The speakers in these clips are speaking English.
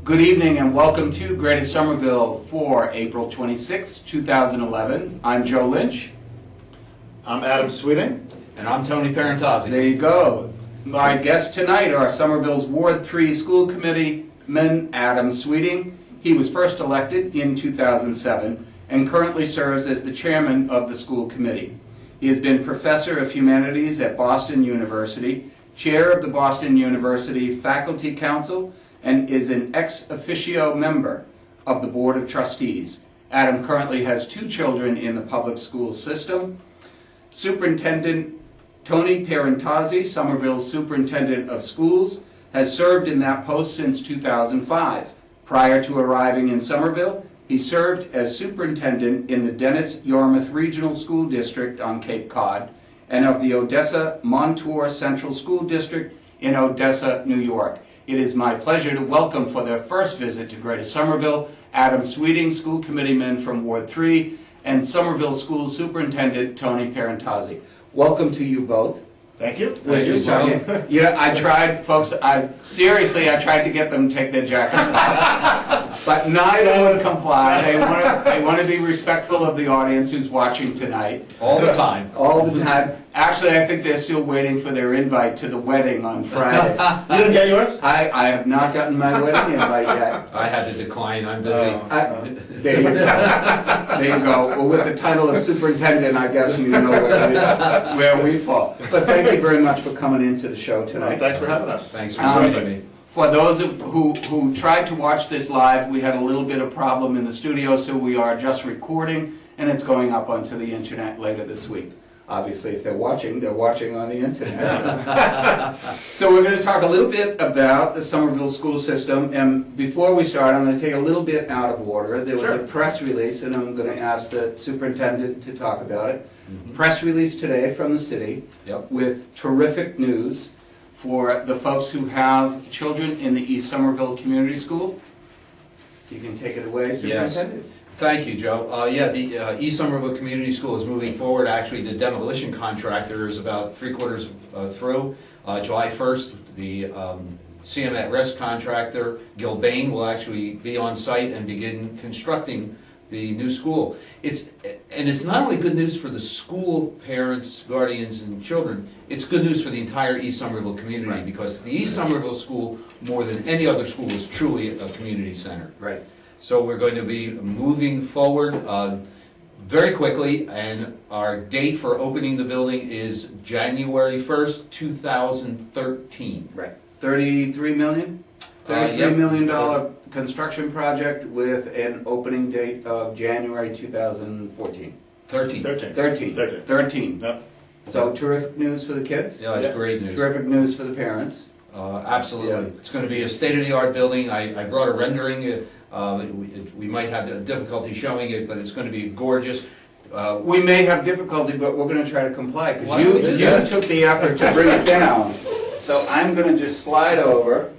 Good evening and welcome to Greater Somerville for April 26, 2011. I'm Joe Lynch. I'm Adam Sweeting. And I'm Tony Pierantozzi. There you go. My guests tonight are Somerville's Ward 3 School Committeeman Adam Sweeting. He was first elected in 2007 and currently serves as the chairman of the school committee. He has been professor of humanities at Boston University, chair of the Boston University Faculty Council, and is an ex officio member of the Board of Trustees. Adam currently has 2 children in the public school system. Superintendent Tony Pierantozzi, Somerville's Superintendent of Schools, has served in that post since 2005. Prior to arriving in Somerville, he served as superintendent in the Dennis-Yarmouth Regional School District on Cape Cod and of the Odessa-Montour Central School District in Odessa, New York. It is my pleasure to welcome for their first visit to Greater Somerville, Adam Sweeting, School Committeeman from Ward 3, and Somerville School Superintendent Tony Pierantozzi. Welcome to you both. Thank you. Thank you. Yeah, I tried, folks, I tried to get them to take their jackets off, but neither would comply. They want to be respectful of the audience who's watching tonight. All the time. All the time. Actually, I think they're still waiting for their invite to the wedding on Friday. You didn't get yours? I have not gotten my wedding invite yet. I had to decline. I'm busy. There you go. There you go. Well, with the title of superintendent, I guess you know where we fall. But thank you very much for coming into the show tonight. Thanks for having us. Thanks for joining me. For those who tried to watch this live, we had a little bit of problem in the studio, so we are just recording, and it's going up onto the internet later this week. Obviously, if they're watching on the internet. So we're going to talk a little bit about the Somerville school system, and before we start, I'm going to take a little bit out of order. There was a press release, and I'm going to ask the superintendent to talk about it. Press release today from the city with terrific news for the folks who have children in the East Somerville Community School. You can take it away, Superintendent. Yes. Thank you, Joe. The East Somerville Community School is moving forward. Actually, the demolition contractor is about 3/4 through. July 1st, the CM at Rest contractor, Gilbane, will actually be on site and begin constructing the new school. It's not only good news for the school parents, guardians, and children, it's good news for the entire East Somerville community, because the East Somerville school, more than any other school, is truly a community center. Right. So we're going to be moving forward very quickly, and our date for opening the building is January 1st, 2013. Right. $33 million? $33 million construction project with an opening date of January 2014. 13. Yep. So terrific news for the kids? Yeah, it's great news. Terrific news for the parents? Absolutely. Yeah. It's going to be a state-of-the-art building. I brought a rendering. We might have difficulty showing it, but it's going to be gorgeous. We may have difficulty, but we're going to try to comply, because you took the effort to bring it down. So I'm going to just slide over,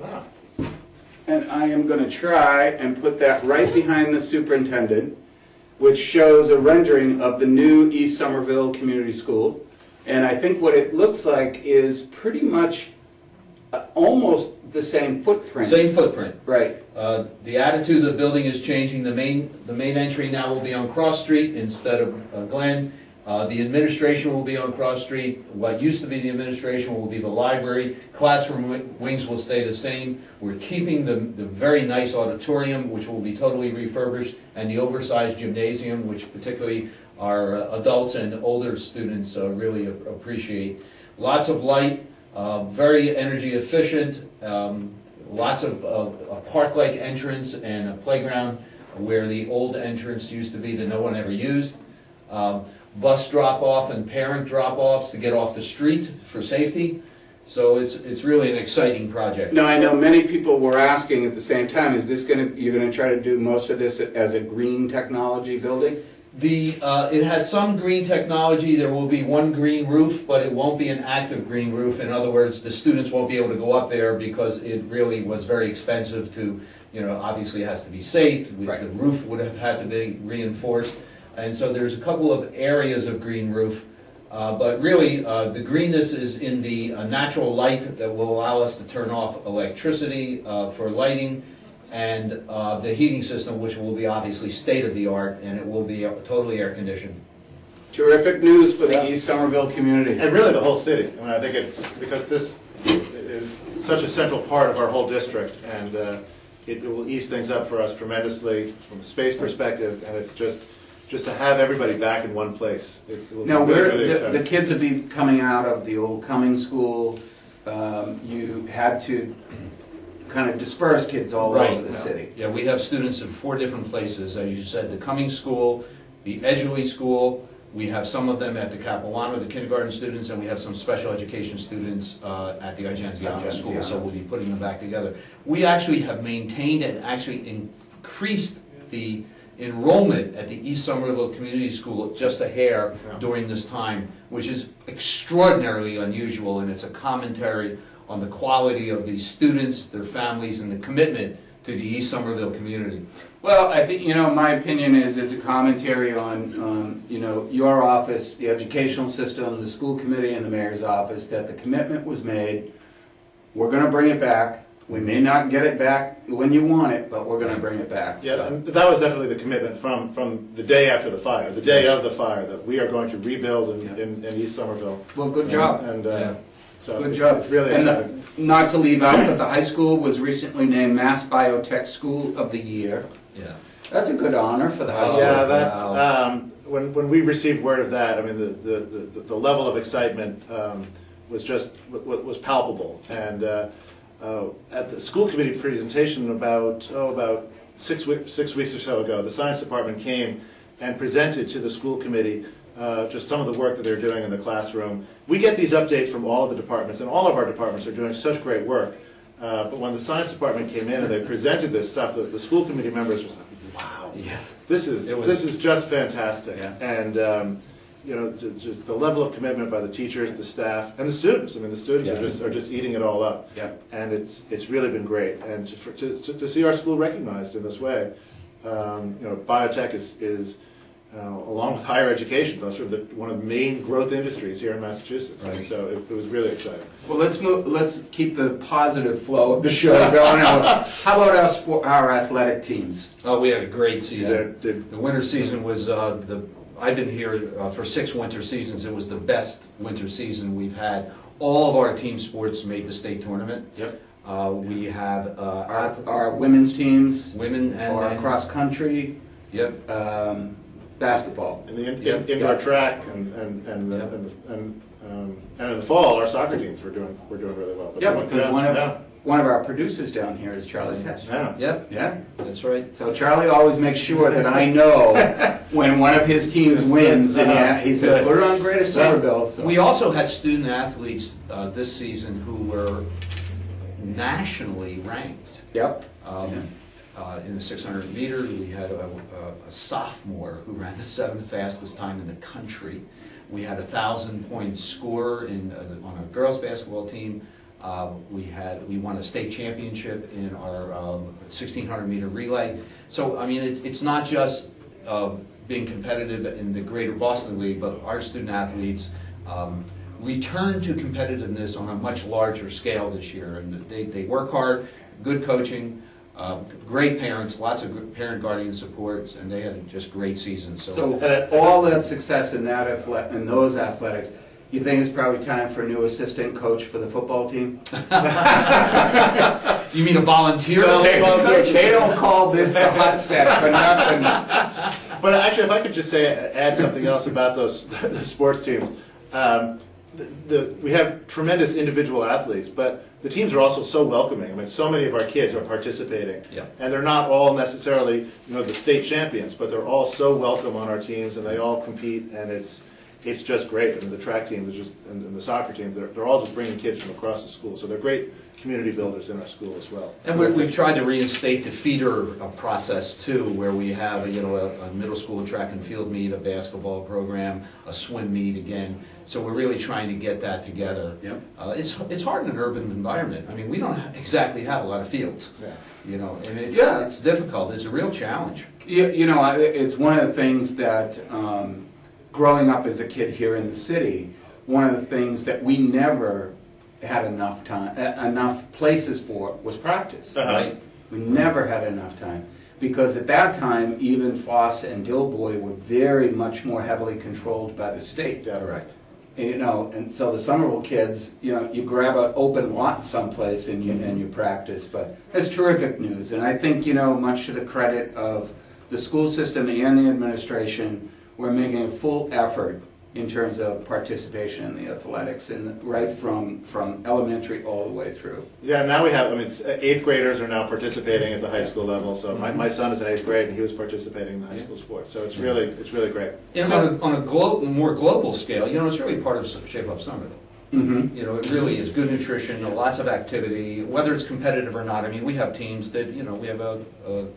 and I am going to try and put that right behind the superintendent, which shows a rendering of the new East Somerville Community School. And I think what it looks like is pretty much almost the same footprint. Same footprint. Right. The attitude of the building is changing. The main entry now will be on Cross Street instead of Glen. The administration will be on Cross Street. What used to be the administration will be the library. Classroom wings will stay the same. We're keeping the very nice auditorium, which will be totally refurbished, and the oversized gymnasium, which particularly our adults and older students really appreciate. Lots of light, very energy efficient, lots of a park-like entrance and a playground where the old entrance used to be that no one ever used. Bus drop-off and parent drop-offs to get off the street for safety. So it's really an exciting project. Now, I know many people were asking at the same time, is this you're going to try to do most of this as a green technology building? It has some green technology. There will be one green roof, but it won't be an active green roof. In other words, the students won't be able to go up there because it really was very expensive to, obviously it has to be safe. Right. The roof would have had to be reinforced. And so there's a couple of areas of green roof. But really, the greenness is in the natural light that will allow us to turn off electricity for lighting. and the heating system, which will be obviously state-of-the-art, and it will be totally air-conditioned. Terrific news for the Yeah. East Somerville community. And really the whole city. I mean, I think it's because this is such a central part of our whole district, and it will ease things up for us tremendously from a space perspective, and it's just to have everybody back in one place. It will Now, be really, really the exciting. kids will be coming out of the old Cummings School. You had to kind of disperse kids all Right. over the city. Yeah, we have students in 4 different places, as you said, the Cummings School, the Edgerly School, we have some of them at the Capilano, the kindergarten students, and we have some special education students at the Argenziano School, so we'll be putting them back together. We actually have maintained and actually increased the enrollment at the East Somerville Community School just a hair during this time, which is extraordinarily unusual, and it's a commentary on the quality of the students, their families, and the commitment to the East Somerville community. Well, I think, my opinion is it's a commentary on, your office, the educational system, the school committee, and the mayor's office, that the commitment was made. We're gonna bring it back. We may not get it back when you want it, but we're gonna bring it back. Yeah, So. and that was definitely the commitment from the day after the fire, the day of the fire, that we are going to rebuild in East Somerville. Well, good job. And Yeah. so Good it's, job. it's really And exciting. not to leave out, but the high school was recently named Mass Biotech School of the Year. Yeah. That's a good honor for the high school. Yeah, that's, Wow. when we received word of that, I mean, the level of excitement was palpable. And at the school committee presentation about 6 weeks or so ago, the science department came and presented to the school committee just some of the work that they're doing in the classroom. We get these updates from all of the departments, and all of our departments are doing such great work. But when the science department came in and they presented this stuff, the school committee members were like, wow, Yeah. this is just fantastic. Yeah. And just the level of commitment by the teachers, the staff, and the students. I mean, the students Yeah. are just eating it all up. Yeah. And it's really been great. And to see our school recognized in this way, biotech is along with higher education, those are one of the main growth industries here in Massachusetts. Right. And so it was really exciting. Well, let's keep the positive flow of the show going. How about our athletic teams? Oh, we had a great season. Did- The winter season was I've been here for 6 winter seasons. It was the best winter season we've had. All of our team sports made the state tournament. Yep. We have Our women's teams, women and our men's. cross country, Yep. basketball. And the Yep. indoor track and in the fall, our soccer teams were doing really well. But Yeah, because one of yeah. one of our producers down here is Charlie Tesh. Yeah. Yep. Yeah. That's right. So Charlie always makes sure that I know when one of his teams wins, and he said, "Put it on Greater Somerville." So. We also had student athletes this season who were nationally ranked. Yep. In the 600 meter, we had a sophomore who ran the 7th fastest time in the country. We had a 1,000-point scorer on our girls basketball team. We won a state championship in our 1,600 meter relay. So I mean, it's not just being competitive in the Greater Boston League, but our student athletes return to competitiveness on a much larger scale this year, and they work hard, good coaching. Great parents, lots of good parent guardian support, and they had a just great season. So all that success in those athletics, you think it's probably time for a new assistant coach for the football team? You mean a volunteer? They don't call this the hot set for nothing. But actually, if I could just add something else about the sports teams. We have tremendous individual athletes, but the teams are also so welcoming. I mean, so many of our kids are participating, Yeah. and they're not all necessarily, the state champions, but they're all so welcome on our teams, and they all compete, and it's just great. I mean, the track teams and the soccer teams, they're all just bringing kids from across the school, so they're great community builders in our school as well. And we've tried to reinstate the feeder process too, where we have a middle school track and field meet, a basketball program, a swim meet again. So we're really trying to get that together. Yep. It's hard in an urban environment. I mean, we don't exactly have a lot of fields. Yeah. And Yeah. it's difficult. It's a real challenge. It's one of the things that, growing up as a kid here in the city, one of the things that we never had enough places for was practice. Uh-huh. Right? We never had enough time. Because at that time, even Foss and Dilboy were very much more heavily controlled by the state. Yeah. Correct. You know, and so the Somerville kids, you know, you grab an open lot someplace and you practice, but it's terrific news. And I think, you know, much to the credit of the school system and the administration, we're making a full effort in terms of participation in the athletics, and right from elementary all the way through. Yeah, now we have, I mean, 8th graders are now participating at the high school level, so my son is in 8th grade and he was participating in the high school sports, so it's really great. And on a more global scale, you know, it's really part of Shape Up Somerville. Mm-hmm. You know, it really is good nutrition, lots of activity, whether it's competitive or not. I mean, we have teams that, you know, we have a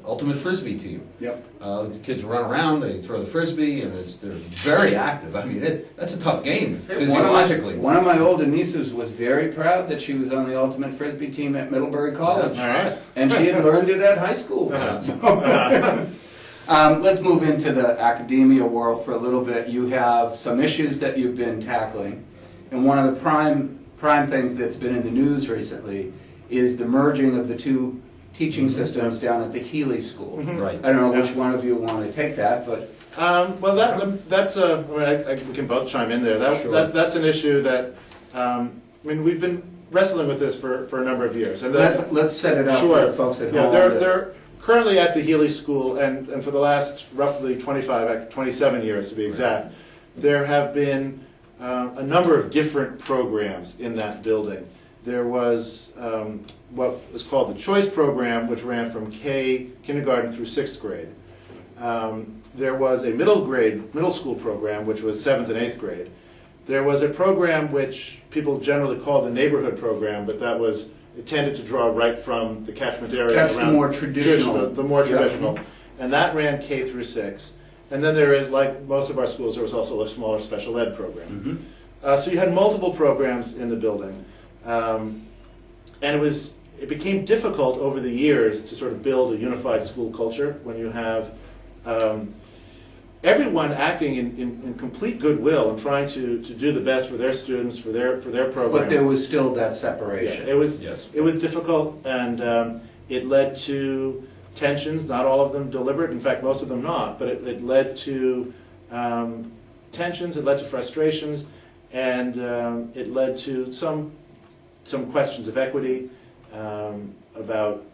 ultimate frisbee team. Yep. The kids run around, they throw the frisbee, and they're very active. I mean, that's a tough game physiologically. One of my older nieces was very proud that she was on the ultimate frisbee team at Middlebury College. All right. And she had learned it at high school. Let's move into the academia world for a little bit. You have some issues that you've been tackling. And one of the prime things that's been in the news recently is the merging of the two teaching systems down at the Healy School. Right. I don't know which one of you want to take that, but... Well, that's a, I mean, we can both chime in there. Sure. That's an issue that, I mean, we've been wrestling with this for a number of years. And let's set it up for the folks at home. They're currently at the Healy School, and for the last roughly 27 years to be exact, there have been a number of different programs in that building. There was what was called the Choice Program, which ran from kindergarten through 6th grade. There was a middle school program, which was 7th and 8th grade. There was a program which people generally call the neighborhood program, but that was, it tended to draw right from the catchment area. That's around the more traditional. The more traditional. And that ran K through 6. And then there is, like most of our schools, there was also a smaller special ed program. So you had multiple programs in the building. And it became difficult over the years to sort of build a unified school culture when you have everyone acting in complete goodwill and trying to do the best for their students, for their program. But there was still that separation. Yeah, it was difficult, and it led to tensions, not all of them deliberate, in fact most of them not, but it led to tensions, it led to frustrations, and it led to some questions of equity, about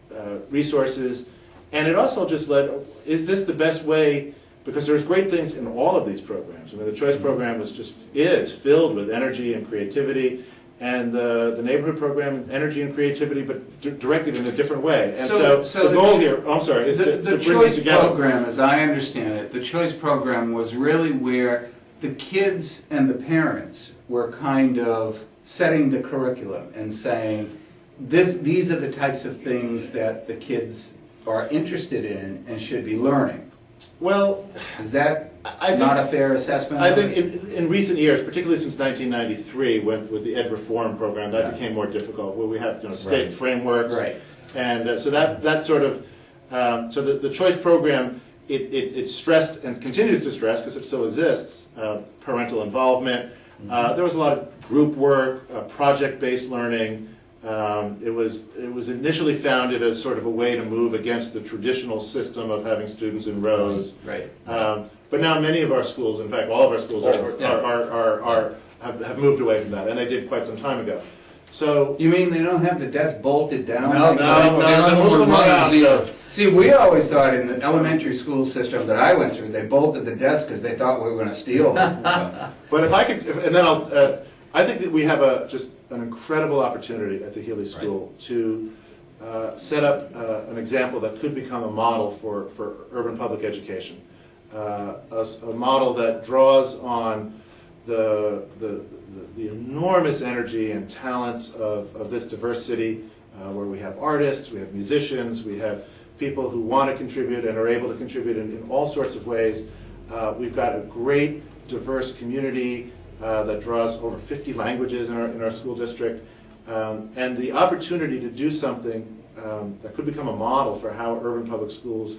resources, and it also just led, is this the best way, because there's great things in all of these programs. I mean, the Choice Program is filled with energy and creativity, and the neighborhood program, energy and creativity, but directed in a different way. And so the goal here, I'm sorry, is to bring Choice it together. Program, as I understand it, the Choice Program was really where the kids and the parents were kind of setting the curriculum and saying, these are the types of things that the kids are interested in and should be learning. Well, is that I not a fair assessment? I think in recent years, particularly since 1993, with the Ed Reform program, that became more difficult, where we have state frameworks. Right. And so that sort of, so the Choice Program, it stressed and continues to stress, because it still exists, parental involvement. There was a lot of group work, project-based learning. It was initially founded as sort of a way to move against the traditional system of having students in rows. Right. But now many of our schools, in fact, all of our schools have moved away from that, and they did quite some time ago. So you mean they don't have the desk bolted down? No, they move them around. See, we always thought in the elementary school system that I went through, they bolted the desk because they thought we were going to steal them. But if I could, and then I think that we have just an incredible opportunity at the Healy School to set up an example that could become a model for urban public education. A model that draws on the enormous energy and talents of this diverse city, where we have artists, we have musicians, we have people who want to contribute and are able to contribute in all sorts of ways. We've got a great, diverse community that draws over 50 languages in our school district. And the opportunity to do something that could become a model for how urban public schools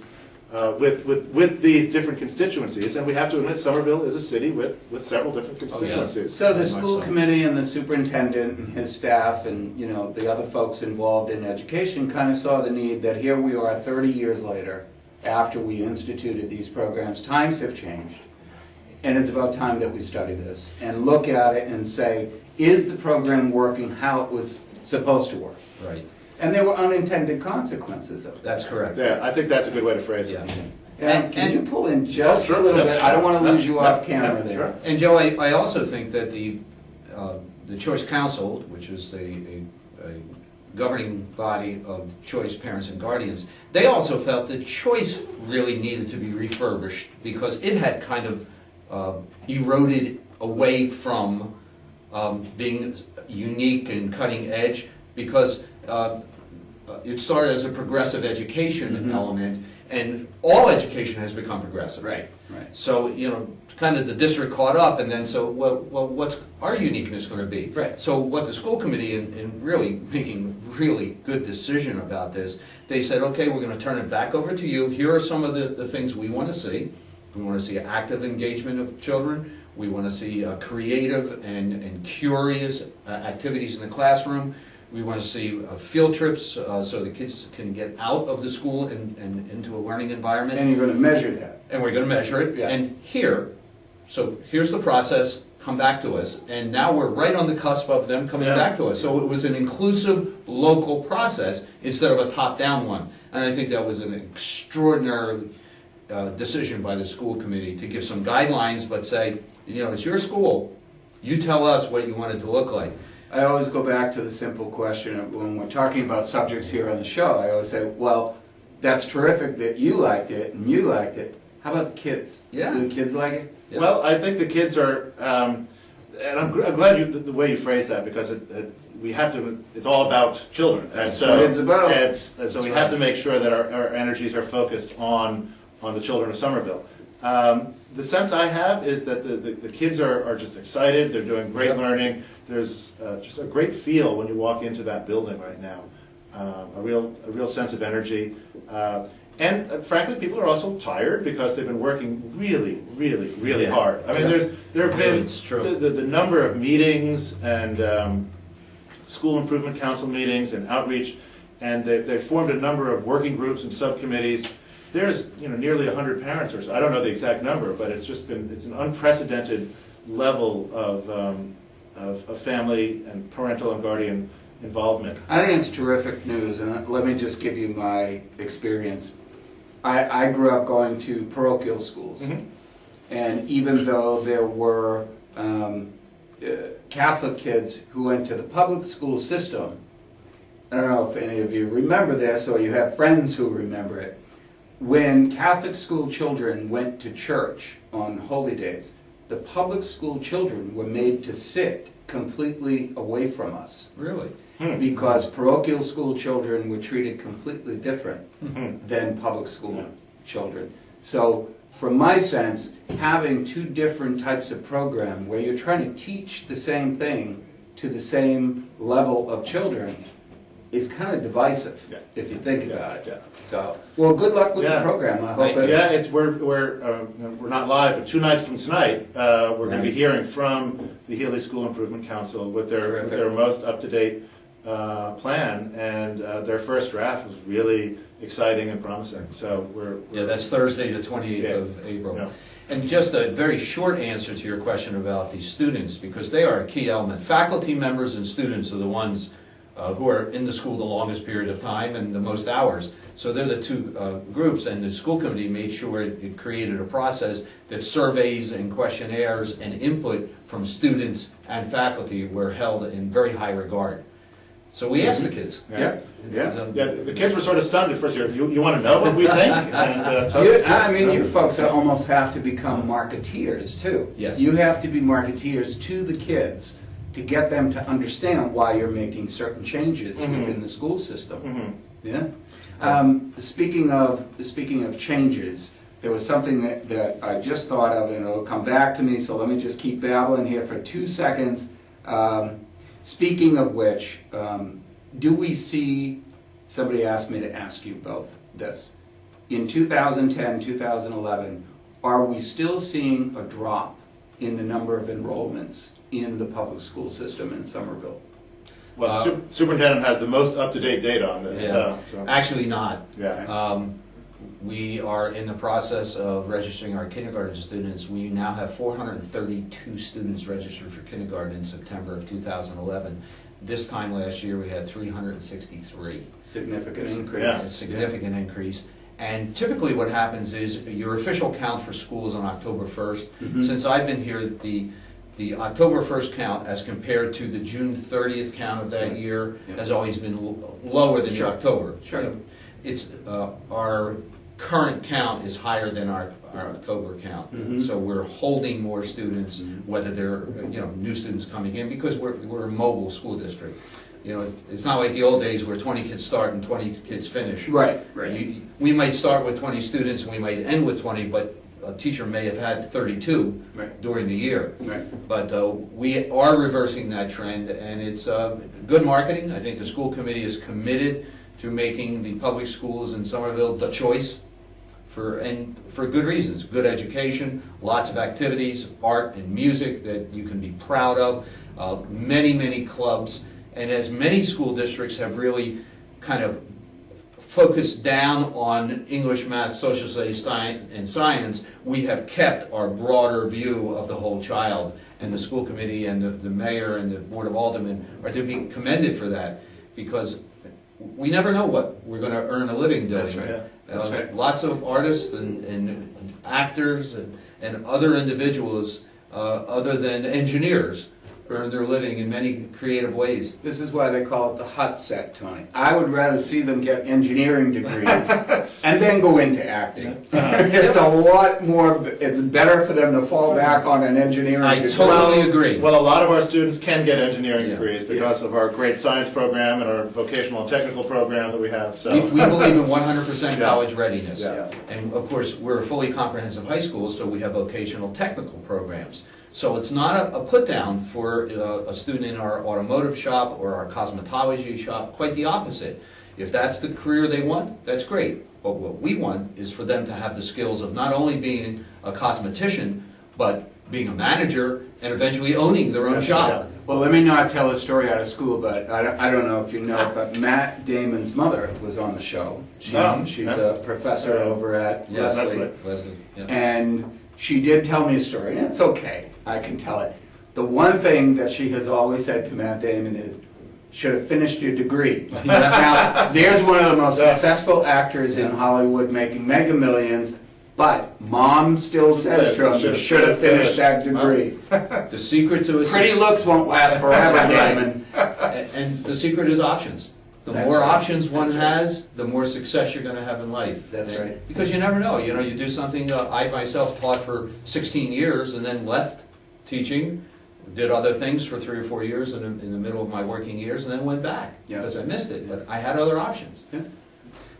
with these different constituencies, and we have to admit Somerville is a city with several different constituencies. So the Very much school so. committee and the superintendent and his staff and, you know, the other folks involved in education kind of saw the need that here we are 30 years later, after we instituted these programs, times have changed. And it's about time that we study this and look at it and say, is the program working how it was supposed to work? Right, And there were unintended consequences of it. that's correct. Yeah, I think that's a good way to phrase it. Yeah. And can you pull in just Sure. a little bit? I don't want to lose you Yeah, off yeah, camera there. sure. And Joe, I also think that the Choice Council, which is a governing body of Choice Parents and Guardians, they also felt that Choice really needed to be refurbished because it had kind of eroded away from being unique and cutting edge, because it started as a progressive education element, and all education has become progressive. Right. So, you know, kind of the district caught up, and then so, well, what's our uniqueness going to be? Right. So what the school committee, in really making really good decision about this, they said, okay, we're going to turn it back over to you. Here are some of the things we want to see. We want to see active engagement of children. We want to see creative and curious activities in the classroom. We want to see field trips so the kids can get out of the school and into a learning environment. And you're going to measure that. And we're going to measure it. Yeah. And here's the process, come back to us. And now we're right on the cusp of them coming back to us. So it was an inclusive local process instead of a top-down one. And I think that was an extraordinary decision by the school committee to give some guidelines, but say, you know, it's your school. You tell us what you want it to look like. I always go back to the simple question of when we're talking about subjects here on the show. I always say, well, that's terrific that you liked it and you liked it. How about the kids? Yeah. Do the kids like it? Yeah. Well, I think the kids are, and I'm glad the way you phrase that, because we have to. It's all about children, and That's so what it's about. And so we have to make sure that our energies are focused on the children of Somerville. The sense I have is that the kids are just excited. They're doing great learning. There's just a great feel when you walk into that building right now. A real sense of energy. And frankly, people are also tired because they've been working really hard. I mean, there have been It's true. the number of meetings and school improvement council meetings and outreach, and they've formed a number of working groups and subcommittees. There's nearly 100 parents or so. I don't know the exact number, but it's an unprecedented level of family and parental and guardian involvement. I think it's terrific news, and let me just give you my experience. I grew up going to parochial schools, and even though there were Catholic kids who went to the public school system, I don't know if any of you remember this or you have friends who remember it, when Catholic school children went to church on holy days, the public school children were made to sit completely away from us. Really? Because parochial school children were treated completely different than public school children. So, from my sense, having two different types of program where you're trying to teach the same thing to the same level of children is kind of divisive, if you think about it. Yeah. So, well, good luck with the program. I hope it. Yeah, we're not live, but 2 nights from tonight, we're going to be hearing from the Healy School Improvement Council with their most up-to-date plan, and their first draft was really exciting and promising. So that's Thursday, the 28th of April. Yeah. And just a very short answer to your question about the students, because they are a key element. Faculty members and students are the ones who are in the school the longest period of time and the most hours. So they're the two groups, and the school committee made sure it created a process that surveys and questionnaires and input from students and faculty were held in very high regard. So we asked the kids. the kids were sort of stunned at first. You want to know what we think? And, you folks almost have to become marketeers too. Yes. You have to be marketeers to the kids to get them to understand why you're making certain changes within the school system. Yeah. Speaking of changes, there was something that I just thought of, and it'll come back to me. So let me just keep babbling here for 2 seconds. Speaking of which, do we see? Somebody asked me to ask you both this. in 2010, 2011, are we still seeing a drop in the number of enrollments in the public school system in Somerville? Well, the superintendent has the most up-to-date data on this. Yeah. So. Actually not. Yeah. We are in the process of registering our kindergarten students. We now have 432 students registered for kindergarten in September of 2011. This time last year we had 363. Significant increase. Yeah. A significant increase. And typically what happens is your official count for schools on October 1st. Mm-hmm. Since I've been here, the October 1st count as compared to the June 30th count of that year has always been lower than your October. Sure. You know, it's our current count is higher than our October count. Mhm. So we're holding more students, whether they're new students coming in, because we're a mobile school district. It's not like the old days where 20 kids start and 20 kids finish. Right. We might start with 20 students and we might end with 20, but a teacher may have had 32 during the year. Right. But we are reversing that trend, and it's good marketing. I think the school committee is committed to making the public schools in Somerville the choice for good reasons. Good education, lots of activities, art and music that you can be proud of, many clubs, and as many school districts have really kind of focused down on English, math, social studies, and science, we have kept our broader view of the whole child, and the school committee and the mayor and the board of aldermen are to be commended for that, because we never know what we're going to earn a living doing. That's right. Yeah. That's right. Lots of artists and actors and other individuals other than engineers earn their living in many creative ways. This is why they call it the hot set, Tony. I would rather see them get engineering degrees and then go into acting. It's a lot more, it's better for them to fall back on an engineering degree. I totally agree. Well, a lot of our students can get engineering Yeah. degrees because of our great science program and our vocational and technical program that we have. So. We believe in 100% Yeah. college readiness. Yeah. And of course, we're a fully comprehensive high school, so we have vocational technical programs. So it's not a put down for a student in our automotive shop or our cosmetology shop, quite the opposite. If that's the career they want, that's great. But what we want is for them to have the skills of not only being a cosmetician, but being a manager and eventually owning their own shop. Well, let me not tell a story out of school, but I don't know if you know, but Matt Damon's mother was on the show. She's a professor over at Leslie. Yeah. And she did tell me a story, and it's okay, I can tell it. The one thing that she has always said to Matt Damon is, should have finished your degree. Now, there's one of the most successful actors in Hollywood making mega millions, but mom still says to him, you should have finished that degree. The secret to it Pretty looks won't last forever, Damon. and the secret is options. The That's more right. options one That's right. has, the more success you're going to have in life. That's And- right. Because you never know. You do something. I myself taught for 16 years and then left teaching, did other things for 3 or 4 years in the middle of my working years, and then went back because I missed it. But I had other options. Yeah.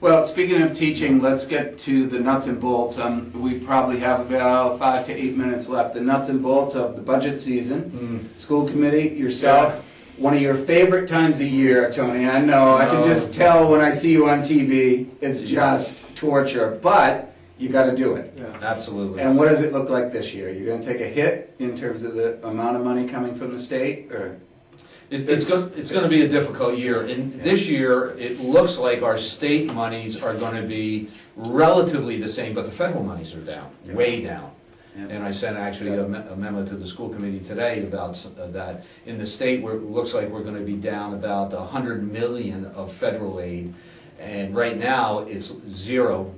Well, speaking of teaching, let's get to the nuts and bolts. We probably have about 5 to 8 minutes left. The nuts and bolts of the budget season. School committee, yourself. One of your favorite times of year, Tony. I know, I can just tell when I see you on TV, it's just torture, but you got to do it. Absolutely. And what does it look like this year? You're going to take a hit in terms of the amount of money coming from the state, or? It's going to be a difficult year. And this year, it looks like our state monies are going to be relatively the same, but the federal monies are down, way down. And I sent actually a memo to the school committee today about that. In the state, it looks like we're going to be down about $100 million of federal aid, and right now it's zero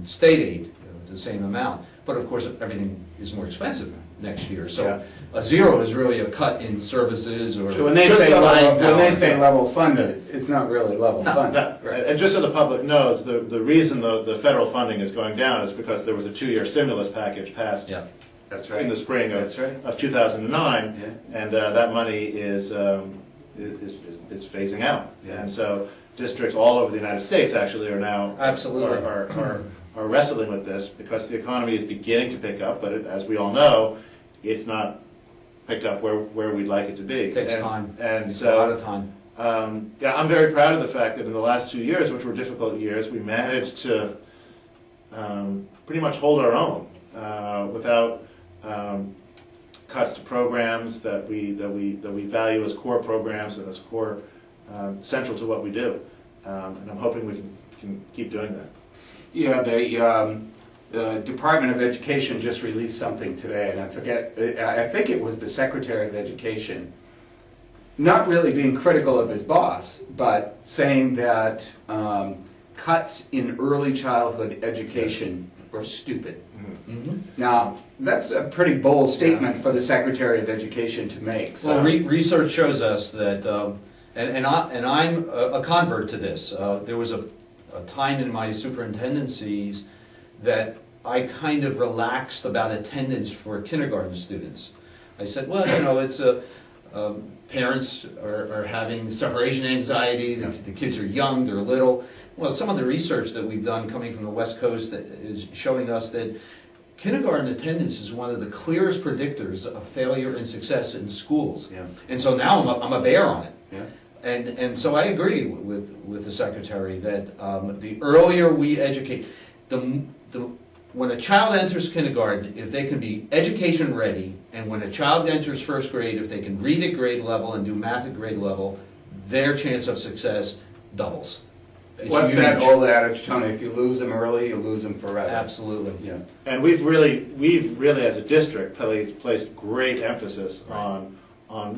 state aid, the same amount. But of course, everything is more expensive next year. So a zero is really a cut in services or. So when they say level funded, it's not really level funded. No. Right. And just so the public knows, the reason the federal funding is going down is because there was a 2-year stimulus package passed That's in the spring of 2009, and that money is phasing out. And so districts all over the United States actually are now Absolutely. are wrestling with this because the economy is beginning to pick up, but as we all know, it's not picked up where we'd like it to be. It takes time. And it's so, a lot of time. I'm very proud of the fact that in the last 2 years, which were difficult years, we managed to pretty much hold our own without cuts to programs that we value as core programs and as core central to what we do. And I'm hoping we can keep doing that. Yeah, the Department of Education just released something today, and I think it was the Secretary of Education, not really being critical of his boss, but saying that cuts in early childhood education are stupid. Now, that's a pretty bold statement for the Secretary of Education to make. So. Well, research shows us that, and I'm a convert to this. There was a time in my superintendencies that I kind of relaxed about attendance for kindergarten students. I said, well, you know, it's parents are having separation anxiety, the kids are young, they're little. Well, some of the research that we've done coming from the West Coast that is showing us that kindergarten attendance is one of the clearest predictors of failure and success in schools. Yeah. And so now I'm a bear on it. Yeah. And so I agree with the Secretary that the earlier we educate, when a child enters kindergarten, if they can be education ready, and when a child enters first grade, if they can read at grade level and do math at grade level, their chance of success doubles. What's that old adage, Tony? If you lose them early, you lose them forever. Absolutely. Yeah. And we've really as a district placed great emphasis on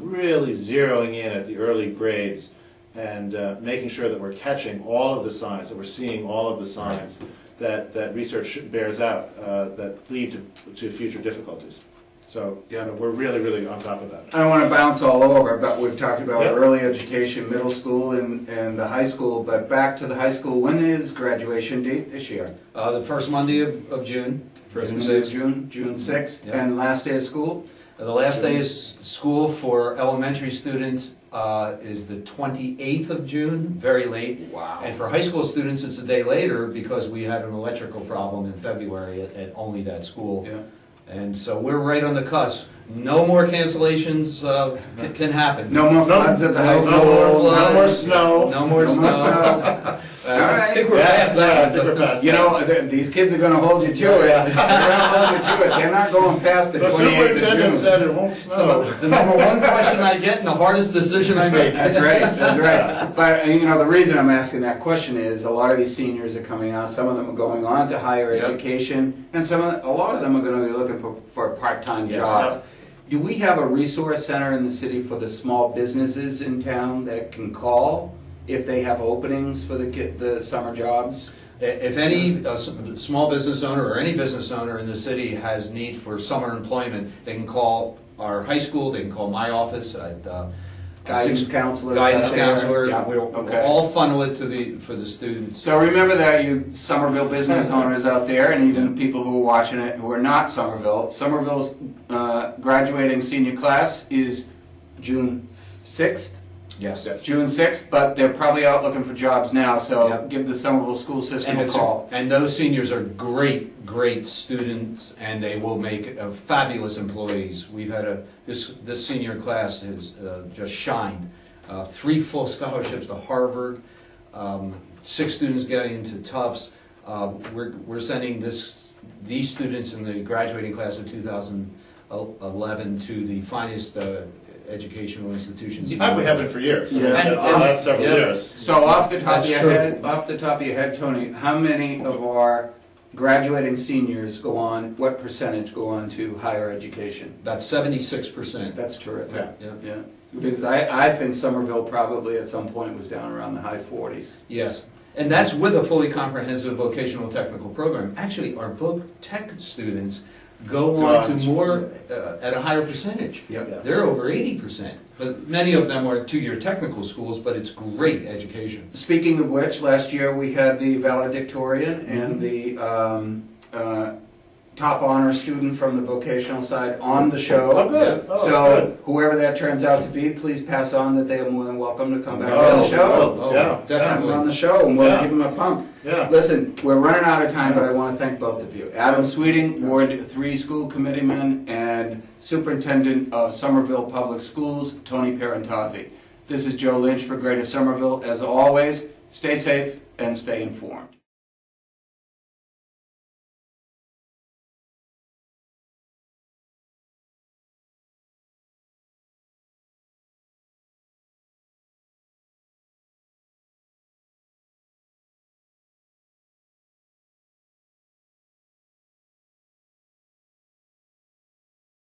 really zeroing in at the early grades and making sure that we're catching all of the signs, that we're seeing all of the signs that research bears out that lead to future difficulties. So yeah, we're really on top of that. I don't want to bounce all over, but we've talked about early education, middle school, and the high school. But back to the high school, when is graduation date this year? The first Monday of June. First Monday of June, June 6th. Yeah. And last day of school? The last day of school for elementary students is the 28th of June, very late. Wow. And for high school students, it's a day later because we had an electrical problem in February at only that school. Yeah. And so we're right on the cusp. No more cancellations can happen. No more floods at the high school. No more floods. No more snow. No more snow. All right. I think we're past that. I think we're past you know, these kids are going to hold you to it. They're going to hold you to it. They're not going past the 28th of June. The superintendent said it won't snow. So the number one question I get and the hardest decision I make. That's right. That's right. But you know, the reason I'm asking that question is a lot of these seniors are coming out. Some of them are going on to higher education, and a lot of them are going to be looking for part-time jobs. Do we have a resource center in the city for the small businesses in town that can call if they have openings for the summer jobs? If any small business owner or any business owner in the city has need for summer employment, they can call our high school, they can call my office at Guidance counselors. Yeah. We'll all funnel it for the students. So remember that, you Somerville business owners out there, and even people who are watching it who are not Somerville. Somerville's graduating senior class is June 6th. Yes. June 6th, but they're probably out looking for jobs now, so give the Somerville school system a call. And those seniors are great students, and they will make fabulous employees. We've had this senior class has just shined. 3 full scholarships to Harvard, 6 students getting into Tufts. We're sending these students in the graduating class of 2011 to the finest educational institutions. We have been for years. Yeah. The last several years. So off the top of your head, Tony, how many of our graduating seniors what percentage go on to higher education? About 76%. That's terrific. Yeah. Because I think Somerville probably at some point was down around the high 40s. Yes. And that's with a fully comprehensive vocational technical program. Actually, our Voc Tech students go on to more at a higher percentage. Yep. They're over 80%. But many of them are 2-year technical schools, but it's great education. Speaking of which, last year we had the valedictorian and the top honor student from the vocational side on the show. Oh, good. So whoever that turns out to be, please pass on that they are more than welcome to come back on the show. Definitely on the show, and we'll give them a pump. Yeah. Listen, we're running out of time, but I want to thank both of you. Adam Sweeting, Ward 3 school committeeman and superintendent of Somerville Public Schools, Tony Pierantozzi. This is Joe Lynch for Greater Somerville. As always, stay safe and stay informed.